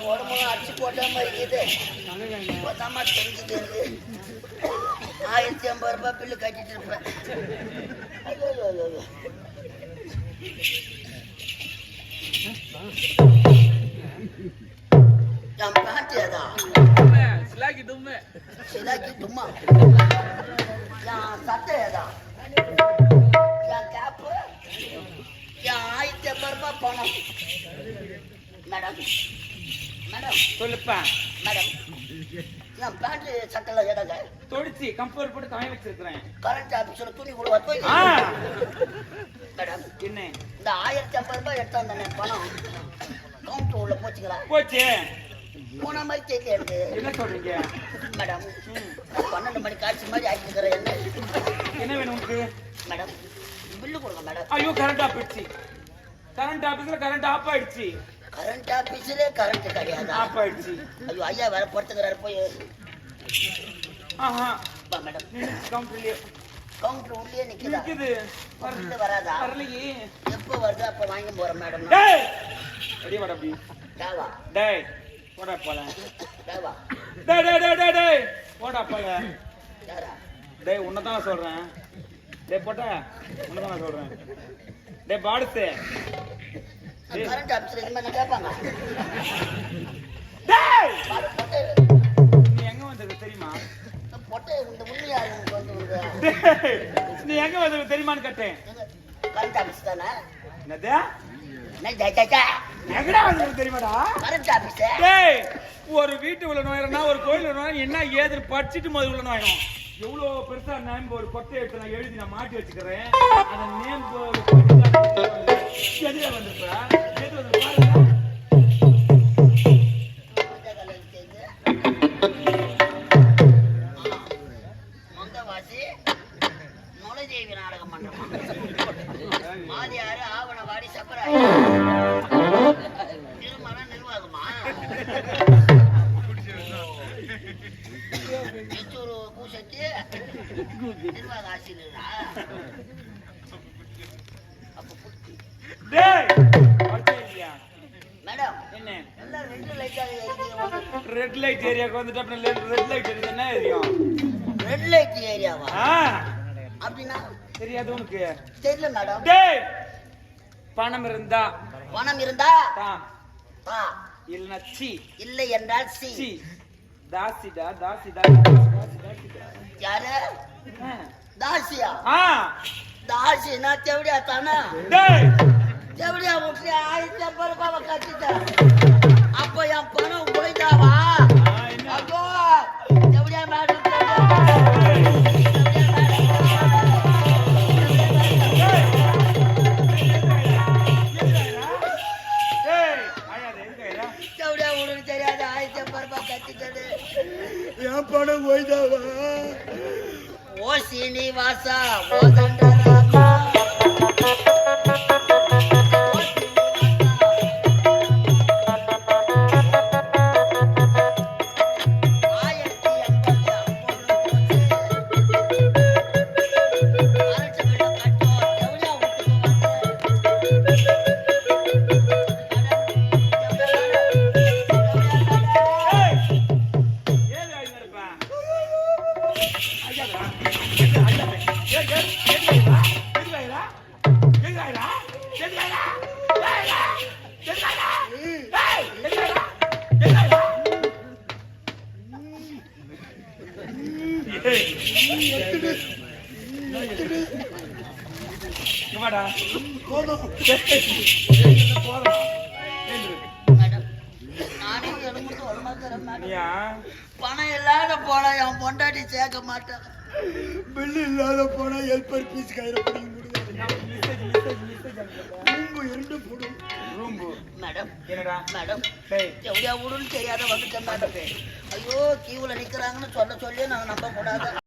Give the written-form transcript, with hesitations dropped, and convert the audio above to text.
உடம்பு அடிச்சு போட்ட மாதிரி இருக்குது. போதாமா தெரிஞ்சுது 1050 ரூபாய் பில்லு கட்டிட்டு இருப்பேன். என் பேண்ட் ஏதா சிலாக்கி தும்மா என் சட்டை ஏதா என் கேப்பு என் 1050 ரூபாய் பணம். மேடம் மேடம் சொல்லுப்பா மேடம் என் பேண்ட் சட்டைல ஏதாங்க தொடிச்சு கம்பேர் போட்டு தவணை வச்சிருக்கிறேன். கரண்ட் ஆபீஸ்ல துணி கொடுவா போய் மேடம் என்ன இந்த 1050 ரூபாய் எடுத்து வந்தேன் பணம் கவுண்டர் உள்ள போச்சுங்களா? போச்சு. போன மாதிரி தெரியல எனக்கு. என்ன சொல்றீங்க மேடம்? 12 மணி காட்சி மாதிரி ஆக்கிக்கிறேன். என்ன வேணும் உங்களுக்கு? மேடம் பில்லு கொடுங்க மேடம். ஐயோ கரண்ட் ஆஃப் ஆயிடுச்சு. கரண்ட் ஆபீஸ்ல கரண்ட் ஆஃப் ஆயிடுச்சு. கரண்ட் ஆபீஸ்ல கரண்ட் கிடையாது, ஆஃப் ஆயிடுச்சு. ஐயோ ஐயா வேற படுத்துக்கிறாரு போய். ஆஹா வா மேடம். கவுண்டர்லயே கவுண்டர் உள்ளே நிக்குதா? நிக்குது. வரல வராதா? வரலையே. எப்போ வருதோ அப்ப வாங்கி போறேன் மேடம். டேய் அடி வாடா அப்படி. டேவா டேய் போடா போல. டேவா டேய் டேய் டேய் டேய் டேய் போடா போல. யாரா? டேய் உன்னை தான் சொல்றேன். டேய் போடா உன்னை தான் சொல்றேன். டேய் பாடுசே. கரண்ட் ஆபீஸ்ல இந்த மாதிரி கேட்பாங்க. டேய் பொட்டை நீ எங்க வந்தது தெரியுமா? பொட்டை இந்த உண்மையா எனக்கு வந்து நீ எங்க வந்தது தெரியுமான்னு கேட்டேன். கரண்ட் ஆபீஸ் தானே? என்னது? எங்கடா வந்தது தெரியுமாடா? Current office. டேய் ஒரு வீட்டு உள்ள நோயறனா ஒரு கோயில் உள்ள நோய் என்ன ஏது படிச்சிட்டு போது உள்ள நோயணும். எவ்வளவு பெருசா நேம் ஒரு கொட்டை எடுத்து நான் எழுதி நான் மாட்டி வச்சுக்கிறேன். அந்த நேம் எதுல வந்திருப்பா? எது வந்து பாருங்க. மொந்தவாசி நுழைதேவி நாடகம் பண்றோம். மாதியாரு ஆவணவாடி சப்பராய் திருமண நிர்வாகமா பூசத்தி நிர்வாக ஆசிரியரா? மேடம் என்ன எல்லாம் ரெட் லைட் ஏரியாக்கு வந்துட்டு அப்புறம் ரெட் லைட் என்ன ஏரியும்? ரெட் லைட் ஏரியாவா? அப்படின்னா தெரியாது உனக்கு? தெரியல மேடம். டேய் பணம் இருந்தா பா இல்லனா சி இல்லை என்றால் சி. தாசிடா தாசிடா. யாரு? தாசியா? தாசினா தேவடியா தானா? டேய் தேவடியா விட்டு 1050 ரூபாய் கட்டிட்டேன். அப்போ என் பணம் போயிட்டாவா? ஐயோ தேவடியா மேடம் தெரியாது. 1050 ரூபாய் கட்டிட்டது என் பணம் போயிட்டாவா? ஓ சீனிவாசா ஓ தண்டராமா பணம் இல்லாத போனா என் பொண்டாட்டி சேர்க்க மாட்டேன். பில்லு இல்லாத போனா ஹெல்பர் பீஸ் கையில மேடம் மேடம் எவ்வளோ விடுன்னு தெரியாத வந்துட்டேன் மேடம். ஐயோ கியூல நிக்கிறாங்கன்னு சொல்ல சொல்லி நாங்க நம்ப கூடாது.